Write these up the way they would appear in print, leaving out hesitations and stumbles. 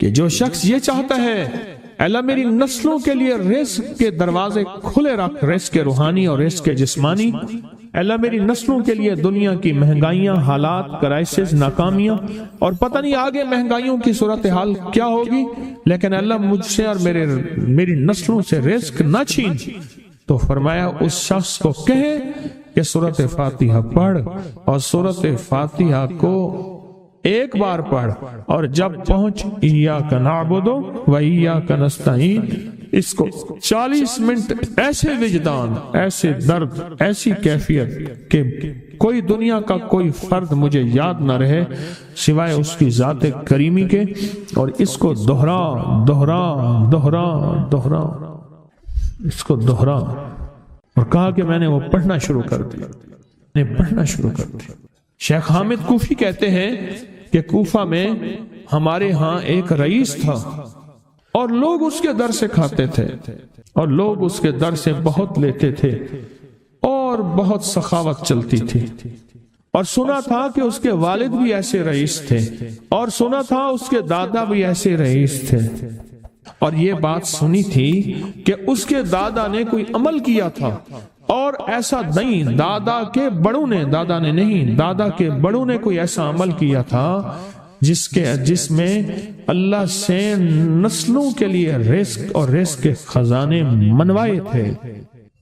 کہ جو شخص یہ چاہتا ہے اللہ میری نسلوں کے لیے رزق کے دروازے کھلے رکھ، رزق کے روحانی اور رزق کے جسمانی، اللہ میری نسلوں کے لیے دنیا کی مہنگائیاں، حالات، کرائسس، ناکامیاں، اور پتہ نہیں آگے مہنگائیوں کی صورتحال کیا ہوگی، لیکن اللہ مجھ سے اور میری نسلوں سے رزق نہ چھین، تو فرمایا اس شخص کو کہے کہ سورۃ فاتحہ پڑھ، اور سورۃ فاتحہ کو ایک بار پڑھ، اور جب پہنچ ایاک نعبد و ایاک نستعین، اس کو 40 منٹ ایسے وجدان، ایسے درد، ایسی کیفیت کہ کوئی دنیا کا کوئی فرد مجھے یاد نہ رہے سوائے اس کی ذات کریمی کے، اور اس کو دہرا دہرا دہرا دہرا، اس کو دہرا، اور کہا کہ میں نے وہ پڑھنا شروع کر دیا، پڑھنا شروع کر دیا۔ شیخ حامد کوفی کہتے ہیں کہ کوفہ میں ہمارے ہاں ایک رئیس تھا، اور لوگ اس کے در سے کھاتے تھے، اور لوگ اس کے در سے بہت لیتے تھے، اور بہت سخاوت چلتی تھی، اور سنا تھا کہ اس کے والد بھی ایسے رئیس تھے، اور سنا تھا اس کے دادا بھی ایسے رئیس تھے، اور یہ بات سنی تھی کہ اس کے دادا نے کوئی عمل کیا تھا، اور ایسا نہیں، دادا کے بڑوں نے کوئی ایسا عمل کیا تھا جس میں اللہ سے نسلوں کے لیے رزق اور رزق کے خزانے منوائے تھے۔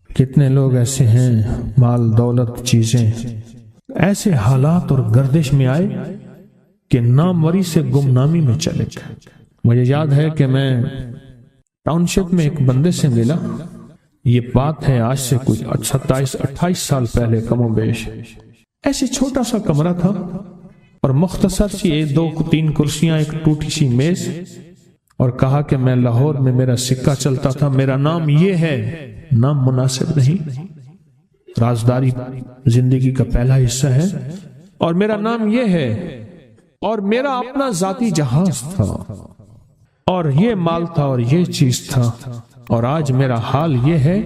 کتنے لوگ ایسے ہیں، مال دولت چیزیں ایسے حالات اور گردش میں آئے کہ ناموری سے گمنامی میں چلے گئے۔ مجھے یاد ہے کہ میں ٹاؤن شپ میں ایک بندے سے ملا، یہ بات ہے آج سے کوئی 27-28 سال پہلے کم و بیش، ایسے چھوٹا سا کمرہ تھا، اور مختصر سی 2-3 کرسیاں، ایک ٹوٹی سی میز، اور کہا کہ میں لاہور میں میرا سکہ چلتا تھا، میرا نام یہ ہے، نام مناسب نہیں، رازداری زندگی کا پہلا حصہ ہے، اور میرا نام یہ ہے، اور میرا اپنا ذاتی جہاز تھا، اور یہ مال تھا، اور یہ چیز تھا، اور آج میرا حال یہ ہے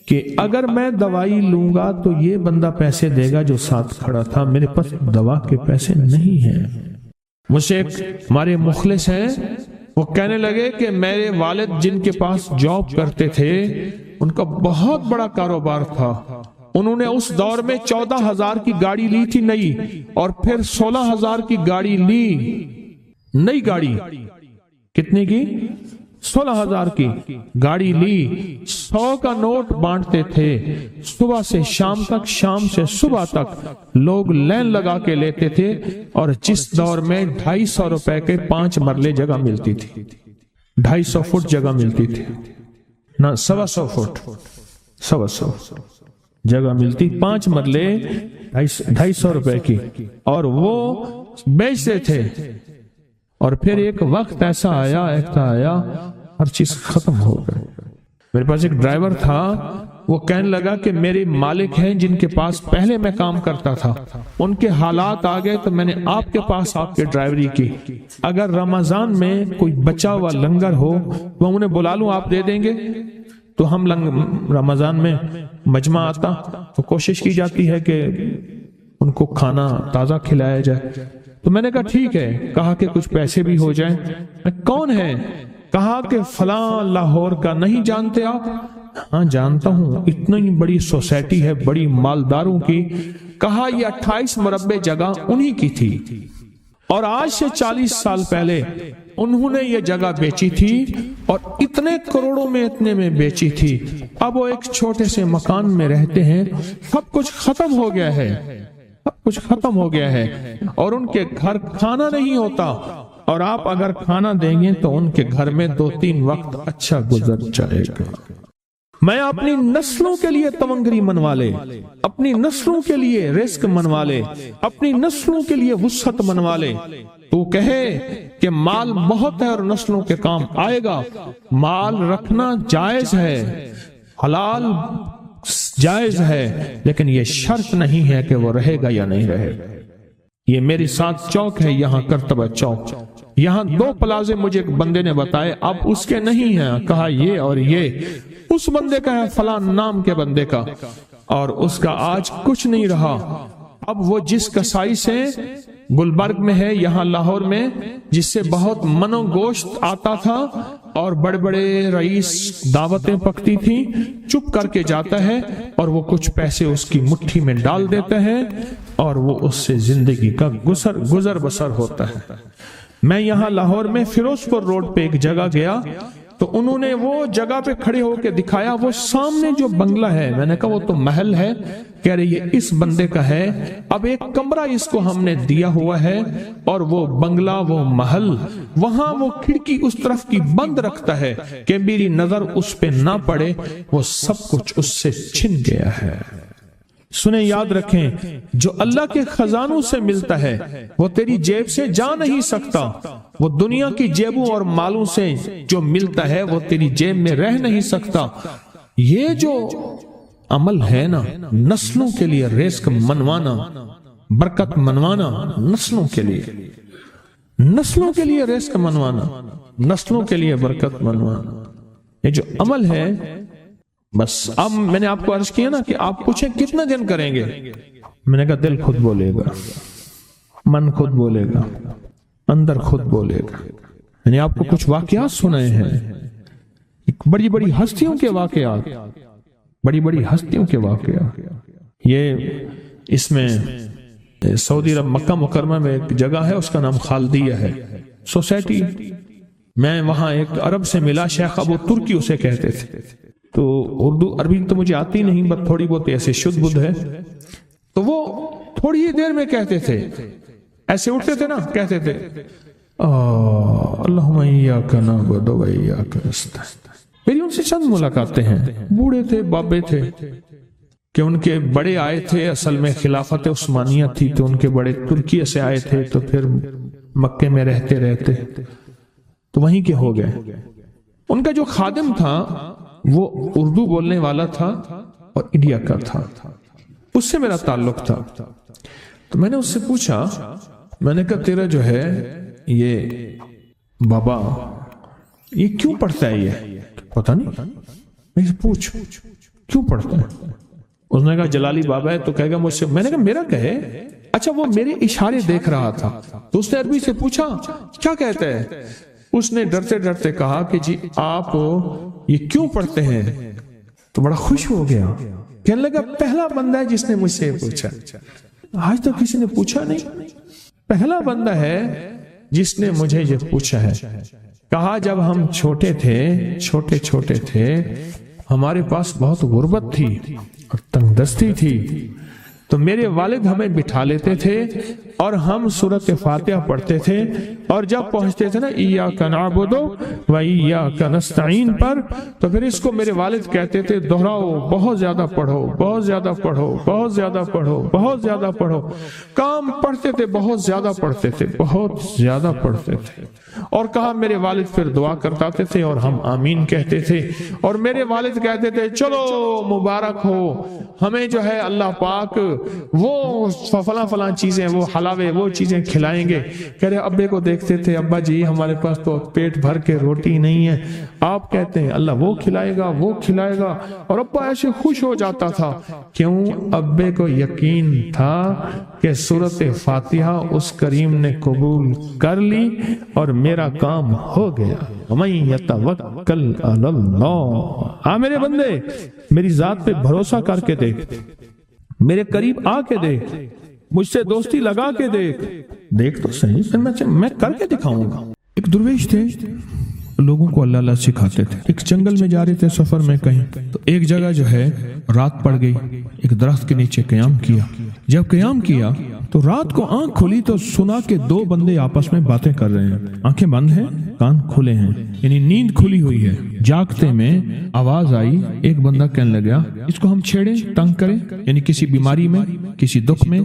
کہ اگر میں دوائی لوں گا تو یہ بندہ پیسے دے گا جو ساتھ کھڑا تھا، میرے پاس دوا کے پیسے نہیں ہیں۔ مجھ سے ایک ہمارے مخلص ہیں، وہ کہنے لگے کہ میرے والد جن کے پاس جاب کرتے تھے ان کا بہت بڑا کاروبار تھا، انہوں نے اس دور میں 14,000 کی گاڑی لی تھی نئی، اور پھر 16,000 کی گاڑی لی، نئی گاڑی، کتنے کی؟ 16,000 کی گاڑی لی، 100 کا نوٹ بانٹتے تھے، صبح سے شام تک، شام سے صبح تک لوگ لین لگا کے لیتے تھے، اور جس دور میں 250 روپے کے 5 مرلے جگہ ملتی تھی، 250 فٹ جگہ ملتی تھی، نہ 125 فٹ، 125 جگہ ملتی، 5 مرلے 250 روپے کی، اور وہ بیچتے تھے۔ اور پھر ایک وقت ایسا آیا ہر چیز ختم ہو گئی۔ میرے پاس ایک ڈرائیور تھا، وہ کہنے لگا کہ میرے مالک ہیں جن کے پاس پہلے میں کام کرتا تھا، ان کے حالات آ گئے تو میں نے آپ کے پاس آپ کے ڈرائیوری کی، اگر رمضان میں کوئی بچا ہوا لنگر ہو تو انہیں بلا لوں، آپ دے دیں گے؟ تو ہم رمضان میں مجمع آتا تو کوشش کی جاتی ہے کہ ان کو کھانا تازہ کھلایا جائے، تو میں نے کہا ٹھیک ہے، کہا کہ کچھ پیسے بھی ہو جائیں۔ کون ہے؟ کہا کہ فلاں لاہور کا، نہیں جانتے آپ؟ ہاں جانتا ہوں، اتنی بڑی سوسائٹی ہے بڑی مالداروں کی۔ کہا یہ 28 مربع جگہ انہی کی تھی، اور آج سے 40 سال پہلے انہوں نے یہ جگہ بیچی تھی، اور اتنے کروڑوں میں اتنے میں بیچی تھی، اب وہ ایک چھوٹے سے مکان میں رہتے ہیں، سب کچھ ختم ہو گیا ہے، سب کچھ ختم ہو گیا ہے، اور ان کے گھر کھانا نہیں ہوتا، اور آپ اگر کھانا دیں گے تو ان کے گھر میں 2-3 وقت اچھا گزر جائے گا۔ میں اپنی نسلوں کے لیے تمنگری منوا لے، اپنی نسلوں کے لیے رزق منوا لے، اپنی نسلوں کے لیے وسعت منوا لے۔ تو کہے کہ مال بہت ہے اور نسلوں کے کام آئے گا، مال رکھنا جائز ہے، حلال جائز ہے، لیکن یہ شرط نہیں ہے کہ وہ رہے گا یا نہیں رہے گا۔ یہ میری ساتھ چوک ہے، یہاں کرتبہ چوک، یہاں 2 پلازے مجھے ایک بندے نے بتائے، اب اس کے نہیں ہیں، کہا یہ اور یہ اس بندے کا ہے، فلاں نام کے بندے کا، اور اس کا آج کچھ نہیں رہا۔ اب وہ جس کسائی سے گلبرگ میں ہے یہاں لاہور میں، جس سے بہت منو گوشت آتا تھا اور بڑے بڑے رئیس دعوتیں پکتی تھیں، چپ کر کے جاتا ہے اور وہ کچھ پیسے اس کی مٹھی میں ڈال دیتا ہے اور وہ اس سے زندگی کا گزر بسر ہوتا ہے۔ میں یہاں لاہور میں فیروز پور روڈ پہ ایک جگہ گیا تو انہوں نے وہ جگہ پہ کھڑے ہو کے دکھایا، وہ سامنے جو بنگلہ ہے، میں نے کہا وہ تو محل ہے، کہہ رہے یہ اس بندے کا ہے، اب ایک کمرہ اس کو ہم نے دیا ہوا ہے اور وہ بنگلہ وہ محل وہاں وہ کھڑکی اس طرف کی بند رکھتا ہے کہ میری نظر اس پہ نہ پڑے، وہ سب کچھ اس سے چھن گیا ہے۔ سنیں، یاد رکھیں، جو اللہ کے خزانوں سے ملتا ہے وہ تیری جیب سے جا نہیں سکتا، وہ دنیا کی جیبوں اور مالوں سے جو ملتا ہے وہ تیری جیب میں رہ نہیں سکتا۔ یہ جو عمل ہے نا، نسلوں کے لیے رزق منوانا، برکت منوانا، نسلوں کے لیے رزق منوانا، نسلوں کے لیے برکت منوانا، یہ جو عمل ہے، بس اب میں نے آپ کو عرض کیا نا کہ آپ پوچھیں کتنے دن کریں گے، میں نے کہا دل خود بولے گا، من خود بولے گا، اندر خود بولے گا۔ میں نے آپ کو کچھ واقعات سنائے ہیں، بڑی بڑی ہستیوں کے واقعات، بڑی بڑی ہستیوں کے واقعات۔ یہ اس میں سعودی عرب مکہ مکرمہ میں ایک جگہ ہے، اس کا نام خالدیہ ہے سوسائٹی۔ میں وہاں ایک عرب سے ملا، شیخ ابو ترکی اسے کہتے تھے، تو اردو عربی تو مجھے آتی نہیں، بس تھوڑی بہت ایسے شدھ بدھ ہے، تو وہ تھوڑی ہی دیر میں کہتے تھے، ایسے اٹھتے تھے نا، کہتے تھے اللہم ایاک نعبد و ایاک نستعین۔ میری ان سے چند ملاقاتیں ہیں، بوڑھے تھے، بابے تھے، کہ ان کے بڑے آئے تھے، اصل میں خلافت عثمانیہ تھی تو ان کے بڑے ترکیہ سے آئے تھے، تو پھر مکے میں رہتے تو وہیں کے ہو گئے۔ ان کا جو خادم تھا وہ اردو بولنے والا تھا اور انڈیا کا تھا، اس سے میرا تعلق تھا۔ تو میں نے اس سے پوچھا، میں نے کہا تیرا جو ہے یہ بابا یہ کیوں پڑھتا ہے؟ یہ پتہ نہیں، میں پوچھ کیوں پڑھتا ہے؟ اس نے کہا جلالی بابا ہے تو کہے گا مجھ سے۔ میں نے کہا میرا کہے؟ اچھا، وہ میرے اشارے دیکھ رہا تھا، تو اس نے عربی سے پوچھا کیا کہتا ہے؟ اس نے ڈرتے ڈرتے کہا کہ جی آپ یہ کیوں پڑھتے ہیں؟ تو بڑا خوش ہو گیا، کہنے لگا پہلا بندہ ہے جس نے مجھ سے پوچھا، آج تو کسی نے پوچھا نہیں، پہلا بندہ ہے جس نے مجھے یہ پوچھا ہے۔ کہا جب ہم چھوٹے تھے ہمارے پاس بہت غربت تھی اور تنگ دستی تھی، تو میرے والد ہمیں بٹھا لیتے تھے اور ہم سورۃ فاتحہ پڑھتے تھے، اور جب پہنچتے تھے نا ایاک نعبد و ایاک نستعین پر، تو پھر اس کو میرے والد کہتے تھے دہراؤ، بہت زیادہ پڑھو، بہت زیادہ پڑھو، بہت زیادہ پڑھو، بہت زیادہ پڑھو۔ کام پڑھتے تھے، بہت زیادہ پڑھتے تھے، بہت زیادہ پڑھتے تھے، اور کہا میرے والد پھر دعا کرتے تھے اور ہم آمین کہتے تھے، اور میرے والد کہتے تھے چلو مبارک ہو، ہمیں جو ہے اللہ پاک وہ فلاں چیزیں، وہ حلاوے، وہ چیزیں کھلائیں گے۔ کہہ رہے ابے کو دیکھتے تھے، ابا جی ہمارے پاس تو پیٹ بھر کے روٹی نہیں ہے، آپ کہتے ہیں اللہ وہ کھلائے گا، وہ کھلائے گا، اور ابا ایسے خوش ہو جاتا تھا۔ کیوں؟ ابے کو یقین تھا کہ سورۃ فاتحہ اس کریم نے قبول کر لی اور میرا کام ہو گیا۔ وَمَن يَتَوَكَّلْ عَلَى اللَّهِ، آ میرے بندے میری ذات پہ بھروسہ کر کے دیکھ، میرے قریب آ کے دیکھ، مجھ سے دوستی لگا کے دیکھ تو صحیح، پھر میں کر کے دکھاؤں گا۔ ایک درویش تھے، لوگوں کو اللہ اللہ سکھاتے تھے، ایک جنگل میں جا رہے تھے سفر میں کہیں، تو ایک جگہ جو ہے رات پڑ گئی، ایک درخت کے نیچے قیام کیا۔ جب قیام کیا تو رات کو آنکھ کھلی تو سنا کہ دو بندے آپس میں باتیں کر رہے ہیں، آنکھیں بند ہیں، کان کھلے ہیں، یعنی نیند کھلی ہوئی ہے۔ جاگتے میں آواز آئی، ایک بندہ کہنے لگا اس کو ہم چھیڑیں، تنگ کریں، یعنی کسی بیماری میں، کسی دکھ میں،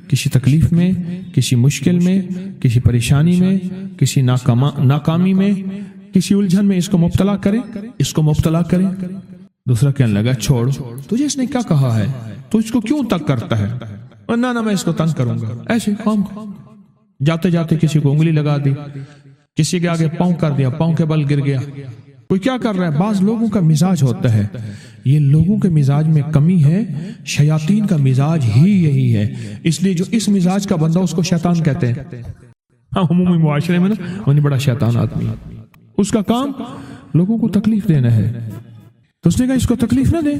کسی تکلیف میں، کسی مشکل میں، کسی پریشانی میں، کسی ناکامی میں، کسی الجھن میں اس کو مبتلا کریں، اس کو مبتلا کریں۔ دوسرا کہنے لگا چھوڑ، تجھے اس نے کیا کہا ہے، تو اس کو کیوں تنگ کرتا ہے؟ نہ میں اس کو تنگ کروں گا، ایسے کام جاتے جاتے کسی کو انگلی لگا دی، کسی کے آگے پاؤں کر دیا، پاؤں کے بل گر گیا، کوئی کیا کر رہا ہے۔ بعض لوگوں کا مزاج ہوتا ہے یہ لوگوں کے مزاج میں کمی ہے، شیاطین کا مزاج ہی یہی ہے، اس لیے جو اس مزاج کا بندہ اس کو شیطان کہتے ہیں۔ عمومی معاشرے میں نا وہ نہیں، بڑا شیطان آدمی، اس کا کام لوگوں کو تکلیف دینا ہے، تو اس نے کہا اس کو تکلیف نہ دے۔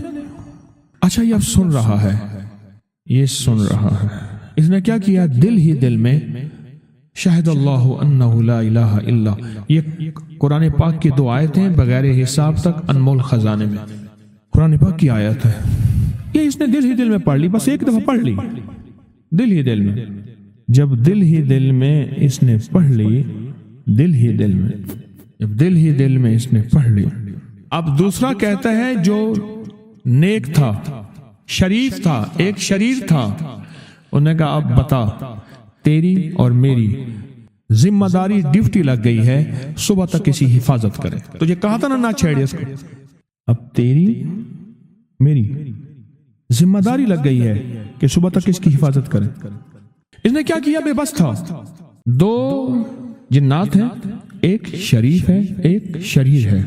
اچھا یہ اب سن رہا ہے، یہ سن رہا ہے، اس نے کیا کیا، دل ہی دل میں شہد اللہ انہ لا الہ الا، یہ قرآن پاک کی 2 آیتیں بغیر حساب تک انمول خزانے میں، قرآن پاک کی آیت ہے، یہ اس نے دل ہی دل میں پڑھ لی، بس ایک دفعہ پڑھ لی دل ہی دل میں۔ جب دل ہی دل میں اس نے پڑھ لی، دل ہی دل میں، جب دل ہی دل میں اس نے پڑھ لی، اب دوسرا کہتا ہے جو نیک تھا، شریف تھا، ایک شریر تھا، انہوں نے کہا اب بتا، تیری اور میری ذمہ داری ڈیوٹی لگ گئی ہے، صبح تک کسی حفاظت کرے، تجھے کہا تھا نہ چھیڑے اس کو، اب تیری میری ذمہ داری لگ گئی ہے کہ صبح تک اس کی حفاظت کرے۔ اس نے کیا کیا، بے بس تھا، 2 جنات ہیں، ایک شریف ہے ایک شریر ہے،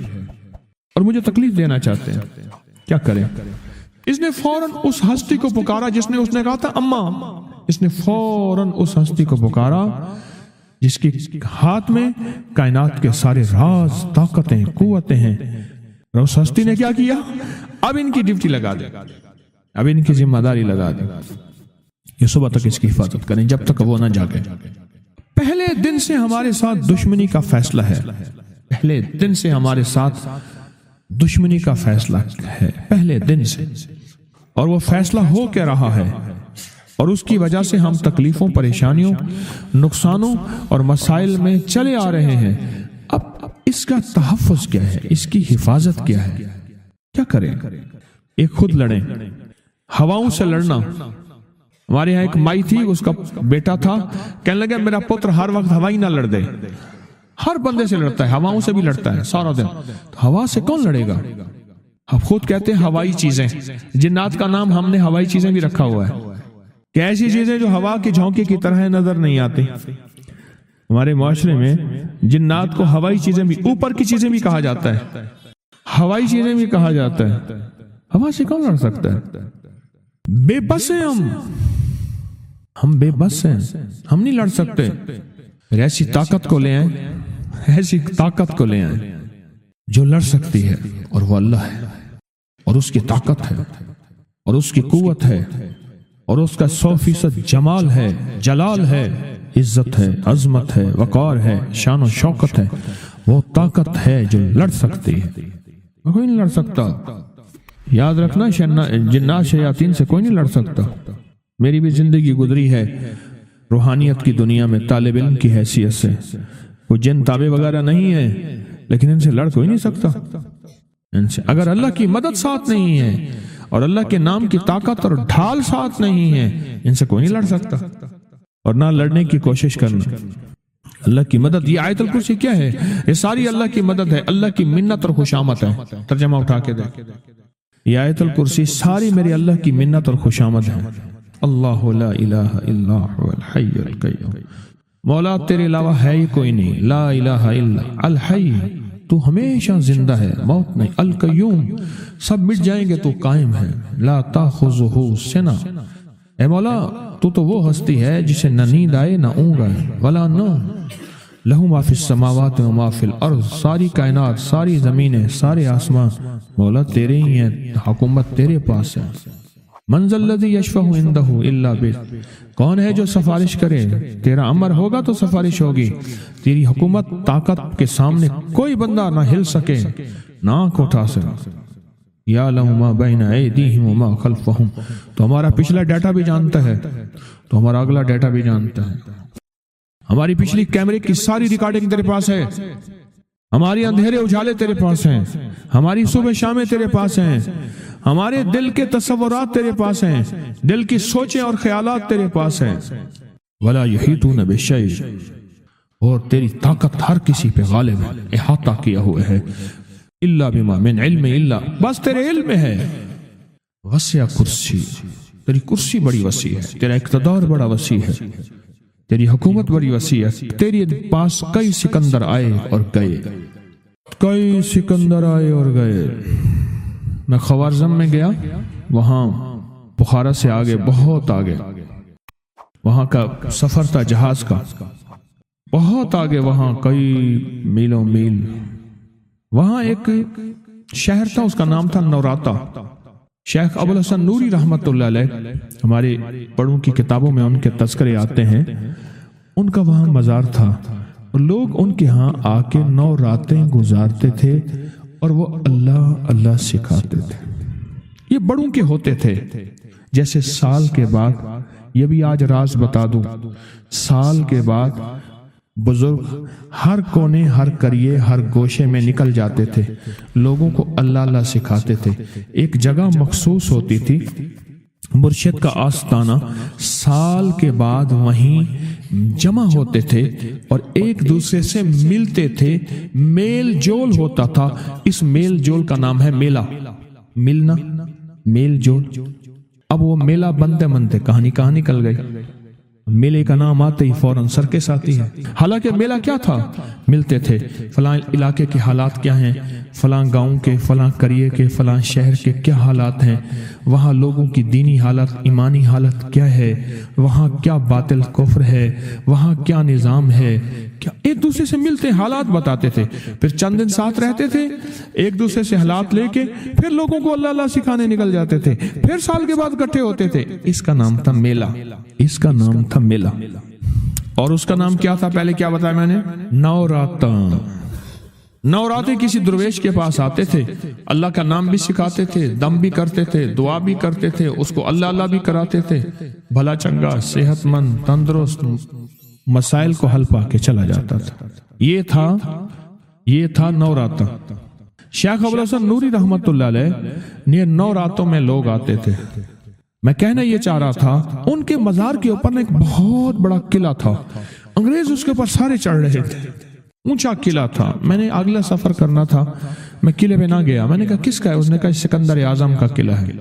اور مجھے تکلیف دینا چاہتے ہیں، کیا کریں؟ اس نے فوراً اس ہستی کو پکارا جس نے کہا تھا اماں، اس نے فوراً اس ہستی کو پکارا جس کے ہاتھ میں کائنات کے سارے راز، طاقتیں، قوتیں ہیں، اور اس ہستی نے کیا کیا، اب ان کی ڈیوٹی لگا دے، اب ان کی ذمہ داری لگا دے، یہ صبح تک اس کی حفاظت کریں جب تک وہ نہ جاگے۔ پہلے دن سے ہمارے ساتھ دشمنی کا فیصلہ ہے، پہلے دن سے ہمارے ساتھ دشمنی کا فیصلہ ہے، پہلے دن سے، اور وہ فیصلہ ہو کے رہا ہے، اور اس کی وجہ سے ہم تکلیفوں، پریشانیوں، نقصانوں اور مسائل میں چلے آ رہے ہیں۔ اب اس کا تحفظ کیا ہے، اس کی حفاظت کیا ہے، کیا کریں؟ ایک خود لڑیں، ہواؤں سے لڑنا۔ ہمارے یہاں ایک مائی تھی، اس کا بیٹا تھا، کہنے لگا میرا پتر ہر وقت ہوائی نہ لڑ دے، ہر بندے سے لڑتا ہے، ہواؤں سے بھی لڑتا ہے سارا دن، تو ہوا سے کون لڑے گا؟ ہم خود کہتے ہیں ہوائی چیزیں، جنات کا نام ہم نے ہوائی چیزیں بھی رکھا ہوا ہے، کہ ایسی چیزیں جو ہوا کے جھونکے کی طرح نظر نہیں آتی۔ ہمارے معاشرے میں جنات کو ہوائی چیزیں بھی، اوپر کی چیزیں بھی کہا جاتا ہے، ہوائی چیزیں بھی کہا جاتا ہے۔ ہوا سے کون لڑ سکتا ہے؟ بے بس ہیں ہم بے بس ہیں، ہم نہیں لڑ سکتے۔ پھر ایسی طاقت کو لے آئیں، ایسی طاقت کو لے آئیں جو لڑ سکتی ہے، اور وہ اللہ ہے، اور اس کی طاقت ہے، اور اس کی قوت ہے، اور اس کا 100% جمال ہے، جلال ہے، عزت ہے، عظمت ہے، وقار ہے، شان و شوکت ہے، وہ طاقت ہے جو لڑ سکتی ہے، کوئی نہیں لڑ سکتا۔ یاد رکھنا، جنات شیاطین سے کوئی نہیں لڑ سکتا۔ میری بھی زندگی گزری ہے روحانیت کی دنیا میں طالب علم کی حیثیت سے، کوئی جن تابع وغیرہ نہیں ہے، لیکن ان سے لڑ کوئی نہیں سکتا۔ ان سے اگر اللہ کی مدد ساتھ نہیں ہے اور اللہ کے نام کی طاقت اور ڈھال ساتھ نہیں ہے، ان سے کوئی نہیں لڑ سکتا، اور نہ لڑنے کی کوشش کرنا۔ اللہ کی مدد، یہ آیت الکرسی کیا ہے؟ یہ ساری اللہ کی مدد ہے، اللہ کی منت اور خوشامد ہے۔ ترجمہ اٹھا کے دے، یہ آیت الکرسی ساری میری اللہ کی منت اور خوشامد ہے۔ اللہ لا الہ الا هو الحی القیوم، مولا تیرے علاوہ ہے ہی کوئی نہیں، لا الہ الا الحی، تو ہمیشہ زندہ ہے، موت نہیں، القیوم، سب مٹ جائیں گے تو قائم ہے، لا تاخذہ سنہ، اے مولا تو وہ ہستی ہے جسے نہ نیند آئے نہ اونگ آئے، ولا نوم، لہو ما فی السماوات و ما فی الارض، ساری کائنات، ساری زمینیں، سارے آسمان مولا تیرے ہی ہیں، حکومت تیرے پاس ہے۔ من ذا الذی یشفع عندہ الا بإذنہ، کون ہے جو سفارش کرے؟ تیرا امر ہوگا تو سفارش ہوگی، تیری حکومت طاقت کے سامنے کوئی بندہ نہ ہل سکے، نہ آنکھ اٹھا سکے۔ یعلم ما بین ایدیہم وما خلفہم، تو ہمارا پچھلا ڈیٹا بھی جانتا ہے، تو ہمارا اگلا ڈیٹا بھی جانتا ہے۔ ہماری پچھلی کیمرے کی ساری ریکارڈنگ تیرے پاس ہے، ہماری اندھیرے اجالے تیرے پاس ہیں، ہماری صبح شامیں تیرے پاس ہیں، ہمارے دل کے تصورات تیرے پاس ہیں، دل کی سوچیں اور خیالات تیرے پاس ہیں۔ ولا یحیطون بشیء، اور تیری طاقت ہر کسی پہ غالب ہے، احاطہ کیا ہوا ہے، الا بما من علم، الا بس تیرے علم میں ہے۔ وسع کرسی، تیری کرسی بڑی وسیع ہے، تیرا اقتدار بڑا وسیع ہے، تیری حکومت بڑی وسیع ہے، تیری پاس کئی سکندر آئے اور گئے، کئی سکندر آئے اور گئے، میں خوارزم میں گیا، وہاں بخارا سے آگے، بہت آگے، وہاں کا سفر تھا جہاز کا، بہت آگے، وہاں کئی میلوں میل، وہاں ایک شہر تھا، اس کا نام تھا نوراتا۔ شیخ ابو الحسن نوری رحمت اللہ علیہ، ہمارے بڑوں کی کتابوں میں ان کے تذکرے آتے ہیں، ان کا وہاں مزار تھا اور لوگ ان کے ہاں آ کے 9 راتیں گزارتے تھے اور وہ اللہ اللہ سکھاتے تھے۔ یہ بڑوں کے ہوتے تھے، جیسے سال کے بعد، یہ بھی آج راز بتا دوں، سال کے بعد بزرگ ہر کونے، ہر کریے، ہر گوشے میں نکل جاتے تھے، لوگوں کو اللہ اللہ سکھاتے تھے۔ ایک جگہ مخصوص ہوتی تھی، مرشد کا آستانہ، سال کے بعد وہیں جمع ہوتے تھے اور ایک دوسرے سے ملتے تھے، میل جول ہوتا تھا۔ اس میل جول کا نام ہے میلہ، ملنا، میل جول۔ اب وہ میلہ بنتے بنتے کہاں نکل گئی، میلے کا نام آتے ہی فوراً سرکس آتی ہے۔ حالانکہ میلہ کیا تھا؟ ملتے تھے، فلاں علاقے کے حالات کیا ہیں، فلاں گاؤں کے، فلاں قریے کے، فلاں شہر کے کیا حالات ہیں، وہاں لوگوں کی دینی حالت، ایمانی حالت کیا ہے، وہاں کیا باطل کفر ہے، وہاں کیا نظام ہے، کیا ایک دوسرے سے ملتے حالات بتاتے تھے، پھر چند دن ساتھ رہتے تھے، ایک دوسرے سے حالات لے کے پھر لوگوں کو اللہ اللہ سکھانے نکل جاتے تھے، پھر سال کے بعد اکٹھے ہوتے تھے۔ اس کا نام تھا میلہ، اس کا نام تھا میلہ۔ اور اس کا نام کیا تھا؟ پہلے کیا بتایا میں نے؟ نوراتاں۔ نوراتے کسی درویش کے پاس آتے تھے، اللہ کا نام بھی سکھاتے تھے، دم بھی کرتے تھے، دعا بھی کرتے تھے، اس کو اللہ اللہ بھی کراتے تھے، بھلا چنگا، صحت مند، تندرست، مسائل کو حل پا کے چلا جاتا تھا۔ یہ تھا نوراتا۔ شیخ ابو الحسن نوری رحمت اللہ علیہ نے 9 راتوں میں لوگ آتے تھے۔ میں کہنا یہ چاہ رہا تھا، ان کے مزار کے اوپر ایک بہت بڑا قلعہ تھا، انگریز اس کے اوپر سارے چڑھ رہے تھے، اونچا قلعہ تھا۔ میں نے اگلا سفر کرنا تھا، میں قلعے پہ نہ گیا۔ میں نے کہا کس کا ہے؟ اس نے کہا سکندر اعظم کا قلعہ ہے،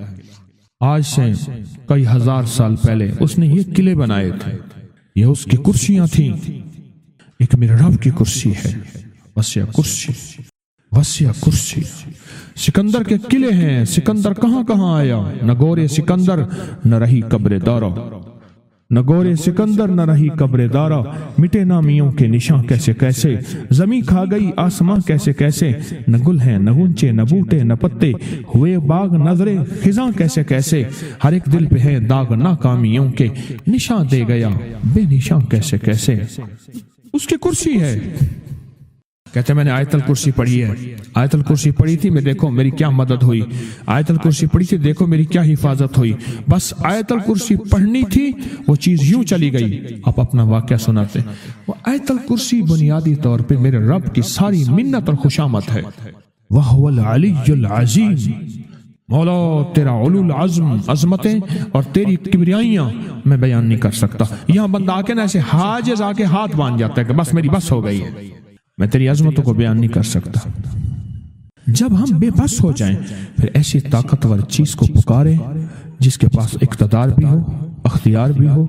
آج سے کئی ہزار سال پہلے اس نے یہ قلعے بنائے تھے، یہ اس کی کرسیاں تھیں، ایک میرے رب کی کرسی ہے، وسیع کرسی، وسیع کرسی۔ سکندر کے قلعے ہیں، سکندر کہاں کہاں آیا، نہ گورے سکندر نہ رہی قبر دارا، نہ گورے سکندر نہ رہی قبر دارا، مٹے نامیوں کے نشاں کیسے کیسے، زمین کھا گئی آسماں کیسے کیسے، نہ گل ہیں نہ گنچے نہ بوٹے نہ پتے، ہوئے باغ نظرے خزاں کیسے کیسے، ہر ایک دل پہ ہے داغ ناکامیوں کے، نشاں دے گیا بے نشاں کیسے کیسے۔ اس کی کرسی ہے، کہتے ہیں میں نے آیت الکرسی پڑھی ہے، آیت الکرسی پڑھی تھی، میں دیکھو میری کیا مدد ہوئی، آیت الکرسی پڑھی تھی، دیکھو میری کیا حفاظت ہوئی۔ بس آیت الکرسی پڑھنی تھی، وہ چیز یوں چلی گئی۔ آپ اپنا واقعہ سناتے ہیں، وہ آیت الکرسی بنیادی طور پہ میرے رب کی ساری منت اور خوشامد ہے۔ وَهُوَ الْعَلِيُّ الْعَظِيمُ، مولا تیرا علو العظم، عظمتیں اور تیری کبریائیاں میں بیان نہیں کر سکتا۔ یہاں بندہ آ کے نا ایسے حاجز آ کے ہاتھ باندھ جاتا ہے کہ بس میری بس ہو گئی ہے، میں تیری عظمتوں کو بیان نہیں کر سکتا۔ جب ہم بے بس ہو جائیں، پھر ایسی طاقتور چیز کو پکاریں جس کے پاس اقتدار بھی ہو، اختیار بھی ہو،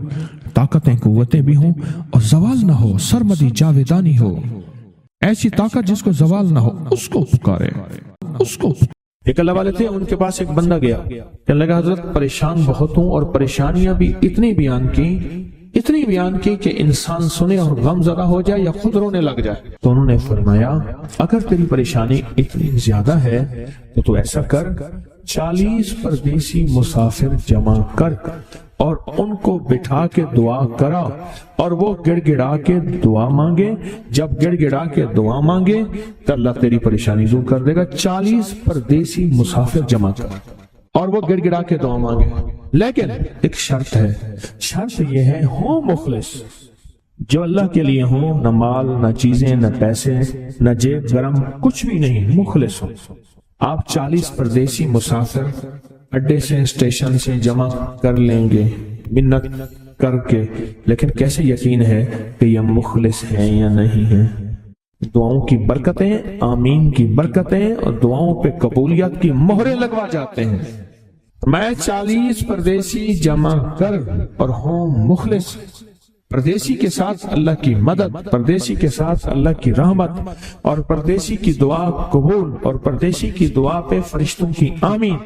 طاقتیں قوتیں بھی ہوں اور زوال نہ ہو، سرمدی جاویدانی ہو، ایسی طاقت جس کو زوال نہ ہو، اس کو پکارے، اس کو۔ ایک اللہ والے تھے، ان کے پاس ایک بندہ گیا، کہنے لگا حضرت پریشان بہت ہوں، اور پریشانیاں بھی اتنی بیان کی کہ انسان سنے اور غم زدہ ہو جائے یا خود رونے لگ جائے۔ تو انہوں نے فرمایا اگر تیری پریشانی اتنی زیادہ ہے تو ایسا کر، 40 پردیسی مسافر جمع کر اور ان کو بٹھا کے دعا کرا، اور وہ گڑ گڑا کے دعا مانگے۔ جب گڑ گڑا کے دعا مانگے تو اللہ تیری پریشانی دور کر دے گا۔ 40 پردیسی مسافر جمع کر اور وہ گڑ گڑا کے دعا مانگے، لیکن ایک شرط ہے، شرط یہ ہے ہو مخلص، جو اللہ کے لیے ہو، نہ مال نہ چیزیں نہ پیسے نہ جیب گرم، کچھ بھی نہیں، مخلص ہو۔ آپ 40 پردیسی مسافر اڈے سے اسٹیشن سے جمع کر لیں گے منت کر کے، لیکن کیسے یقین ہے کہ یہ مخلص ہیں یا نہیں ہیں؟ دعاؤں کی برکتیں، آمین کی برکتیں اور دعاؤں پہ قبولیت کی مہریں لگوا جاتے ہیں۔ میں 40 پردیسی جمع کر اور ہوں مخلص، پردیسی کے ساتھ اللہ کی مدد، پردیسی کے ساتھ اللہ کی رحمت، اور پردیسی کی دعا قبول، اور پردیسی کی دعا پہ فرشتوں کی آمین،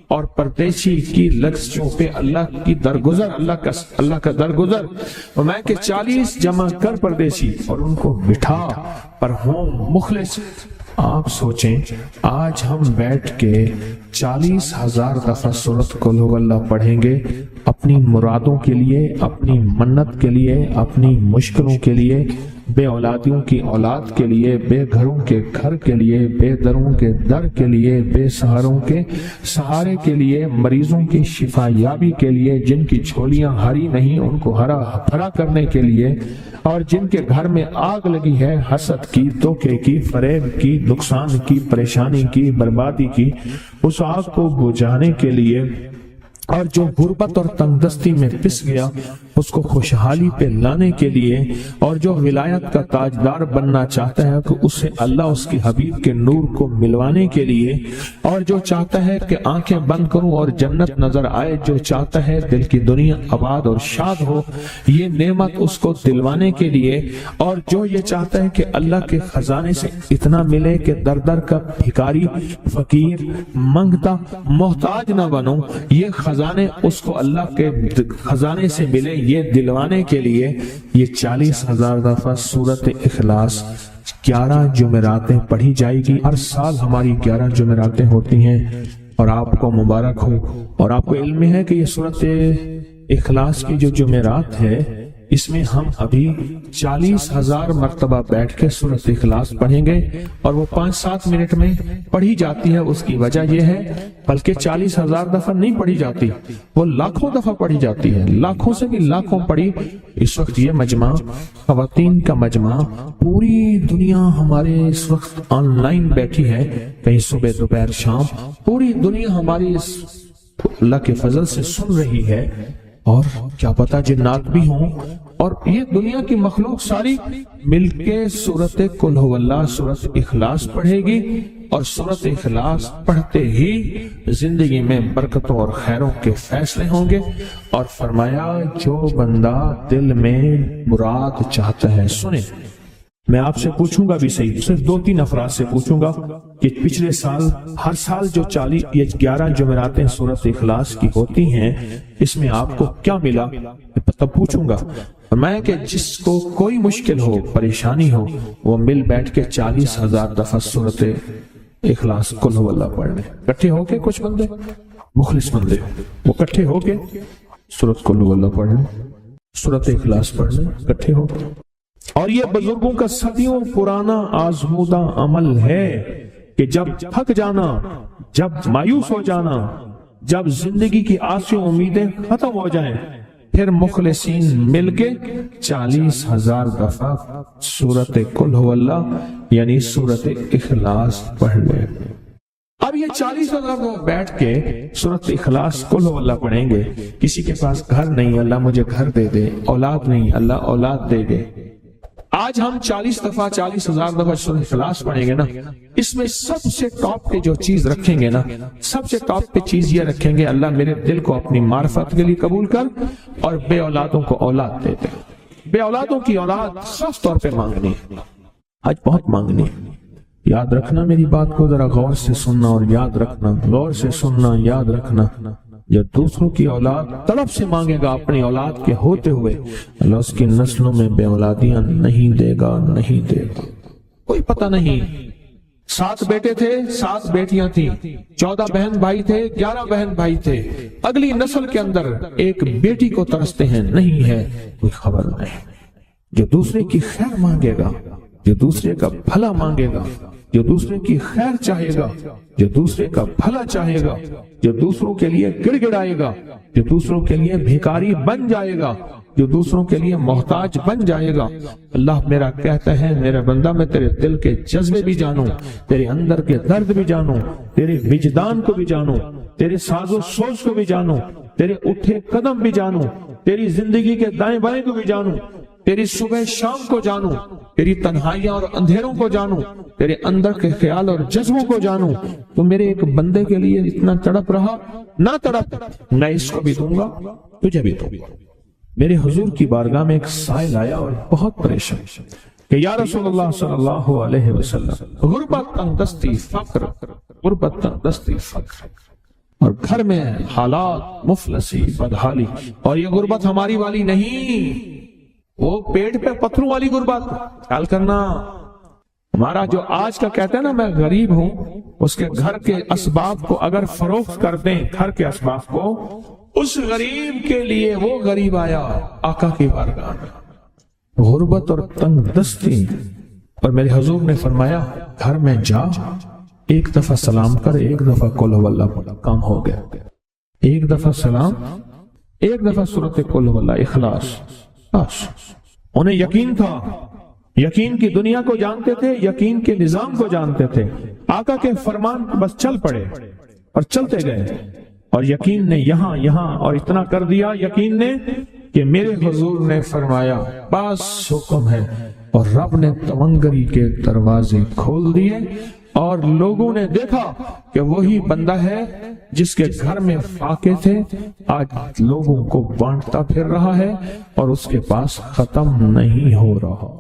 اور پردیسی کی لفظوں پہ اللہ کی درگزر، اللہ کا درگزر۔ اور میں کہ 40 جمع کر پردیسی اور ان کو بٹھا پر ہوں مخلص۔ آپ سوچیں آج ہم بیٹھ کے 40,000 دفعہ سورۃ قل ہو اللہ پڑھیں گے اپنی مرادوں کے لیے، اپنی منت کے لیے، اپنی مشکلوں کے لیے، بے اولادیوں کی اولاد کے لیے، بے گھروں کے گھر کے لیے، بے دروں کے در کے لیے، بے سہاروں کے سہارے کے لیے، مریضوں کی شفا یابی کے لیے، جن کی جھولیاں ہری نہیں ان کو ہرا بھرا کرنے کے لیے، اور جن کے گھر میں آگ لگی ہے حسد کی، دھوکے کی، فریب کی، نقصان کی، پریشانی کی، بربادی کی، اس آگ کو بجھانے کے لیے، اور جو غربت اور تنگ دستی میں پس گیا اس کو خوشحالی پہ لانے کے لیے، اور جو ولایت کا تاجدار بننا چاہتا ہے کہ اسے اللہ اس کی حبیب کے نور کو ملوانے کے لیے، اور جو چاہتا ہے کہ آنکھیں بند کروں اور جنت نظر آئے، جو چاہتا ہے دل کی دنیا آباد اور شاد ہو، یہ نعمت اس کو دلوانے کے لیے، اور جو یہ چاہتا ہے کہ اللہ کے خزانے سے اتنا ملے کہ در در کا بھکاری، فقیر، منگتا، محتاج نہ بنو، یہ خزانے اس کو اللہ کے خزانے سے ملے، یہ دلوانے کے لیے یہ 40,000 دفعہ سورۃ اخلاص 11 جمعراتیں پڑھی جائے گی۔ ہر سال ہماری 11 جمعراتیں ہوتی ہیں، اور آپ کو مبارک ہو۔ اور آپ کو علم ہے کہ یہ سورۃ اخلاص کی جو جمعرات ہے اس میں ہم ابھی 40,000 مرتبہ بیٹھ کے سورۃ اخلاص پڑھیں گے، اور وہ 5-7 منٹ میں پڑھی جاتی ہے۔ اس کی وجہ یہ ہے بلکہ 40,000 دفعہ نہیں پڑھی جاتی، وہ لاکھوں دفعہ پڑھی جاتی ہے، لاکھوں سے بھی لاکھوں پڑھی۔ اس وقت یہ مجمع، خواتین کا مجمع، پوری دنیا ہمارے اس وقت آن لائن بیٹھی ہے، کہیں صبح دوپہر شام، پوری دنیا ہماری اس اللہ کے فضل سے سن رہی ہے، اور کیا پتا جنات بھی ہوں، اور یہ دنیا کی مخلوق ساری مل کے سورۃ قل ہو اللہ، سورۃ اخلاص پڑھے گی، اور سورۃ اخلاص پڑھتے ہی زندگی میں برکتوں اور خیروں کے فیصلے ہوں گے۔ اور فرمایا جو بندہ دل میں مراد چاہتا ہے، سنیں میں آپ سے پوچھوں گا بھی صحیح، صرف 2-3 افراد سے پوچھوں گا کہ پچھلے سال، ہر سال جو 11 جمعراتیں سورۃ اخلاص کی ہوتی ہیں اس میں آپ کو کیا ملا، تب پوچھوں گا۔ میں کہ جس کو کوئی مشکل ہو، پریشانی ہو، وہ مل بیٹھ کے 40,000 دفعہ سورۃ اخلاص قل ہو اللہ پڑھ لیں، اکٹھے ہو کے، کچھ بندے مخلص بندے وہ اکٹھے ہو کے سورۃ قل ہو اللہ پڑھ لیں، سورۃ اخلاص پڑھ لیں اکٹھے ہو کے۔ اور یہ بزرگوں کا صدیوں پرانا آزمودہ عمل ہے کہ جب تھک جانا، جب مایوس ہو جانا، جب زندگی کی آسیں امیدیں ختم ہو جائیں، پھر مخلصین مل کے 40,000 دفعہ سورۃ قل ہو اللہ یعنی سورۃ اخلاص پڑھ لیں۔ اب یہ 40,000 دفعہ بیٹھ کے سورۃ اخلاص قل ہو اللہ پڑھیں گے۔ کسی کے پاس گھر نہیں، اللہ مجھے گھر دے دے، اولاد نہیں، اللہ اولاد دے دے۔ آج ہم 40,000 دفعہ سورۃ اخلاص پڑھیں گے نا، اس میں سب سے ٹاپ پہ جو چیز رکھیں گے نا، سب سے ٹاپ پہ چیز یہ رکھیں گے، اللہ میرے دل کو اپنی معرفت کے لیے قبول کر، اور بے اولادوں کو اولاد دے دے۔ بے اولادوں کی اولاد خاص طور پہ مانگنی ہے، آج بہت مانگنی ہے۔ یاد رکھنا میری بات کو ذرا غور سے سننا، اور یاد رکھنا، غور سے سننا، یاد رکھنا، جو دوسروں کی اولاد طلب سے مانگے گا اپنی اولاد کے ہوتے ہوئے، اللہ اس کی نسلوں میں بے اولادیاں نہیں دے گا، نہیں دے گا۔ کوئی پتہ نہیں، 7 بیٹے تھے، 7 بیٹیاں تھیں، 14 بہن بھائی تھے، 11 بہن بھائی تھے، اگلی نسل کے اندر ایک بیٹی کو ترستے ہیں، نہیں ہے، کوئی خبر نہیں۔ جو دوسرے کی خیر مانگے گا، جو دوسرے کا بھلا مانگے گا، جو دوسرے کی خیر چاہے گا، جو دوسرے کا بھلا چاہے گا، جو دوسروں کے لیے گڑ گڑائے گا، جو دوسروں کے لیے بھیکاری بن جائے گا، جو دوسروں کے لیے محتاج بن جائے گا، اللہ میرا کہتا ہے میرا بندہ میں تیرے دل کے جذبے بھی جانوں، تیرے اندر کے درد بھی جانوں، تیرے وجدان کو بھی جانوں، تیرے ساز و سوچ کو بھی جانوں، تیرے اٹھے قدم بھی جانوں، تیری زندگی کے دائیں بائیں کو بھی جانوں، تیری صبح شام کو جانوں، تیری تنہائیاں اور اندھیروں کو جانوں، تیرے اندر کے خیال اور جذبوں کو جانوں۔ تو میرے ایک بندے کے لیے اتنا تڑپ رہا، نہ تڑپ، میں اس کو بھی دوں گا، تجھے بھی دوں گا۔ میرے حضور کی بارگاہ میں ایک سائل آیا اور بہت پریشان کہ یا رسول اللہ صلی اللہ علیہ وسلم، غربت تنگدستی فقر، غربت تنگدستی فقر، اور گھر میں حالات مفلسی بدحالی، اور یہ غربت ہماری والی نہیں، وہ پیٹ پہ پتھروں والی غربت۔ خیال کرنا، ہمارا جو آج کا کہتے ہیں نا میں غریب ہوں، اس کے گھر کے اسباب کو اگر فروخت کر دیں، گھر کے اسباب کو، اس غریب کے لیے وہ غریب آیا آقا کی بارگاہ میں، غربت اور تنگ دستی، اور میرے حضور نے فرمایا گھر میں جا، ایک دفعہ سلام کر، ایک دفعہ قل هو اللہ پڑھ، کام ہو گیا۔ ایک دفعہ سلام، ایک دفعہ سورۃ قل هو اللہ، اخلاص، بس۔ انہیں یقین تھا، یقین کی دنیا کو جانتے تھے، یقین کے نظام کو جانتے تھے، آقا کے فرمان بس چل پڑے اور چلتے گئے، اور یقین نے یہاں اور اتنا کر دیا یقین نے کہ میرے حضور نے فرمایا بس حکم ہے، اور رب نے تمنگری کے دروازے کھول دیے، اور لوگوں نے دیکھا کہ وہی بندہ ہے جس کے گھر میں فاقے تھے، آج لوگوں کو بانٹتا پھر رہا ہے اور اس کے پاس ختم نہیں ہو رہا۔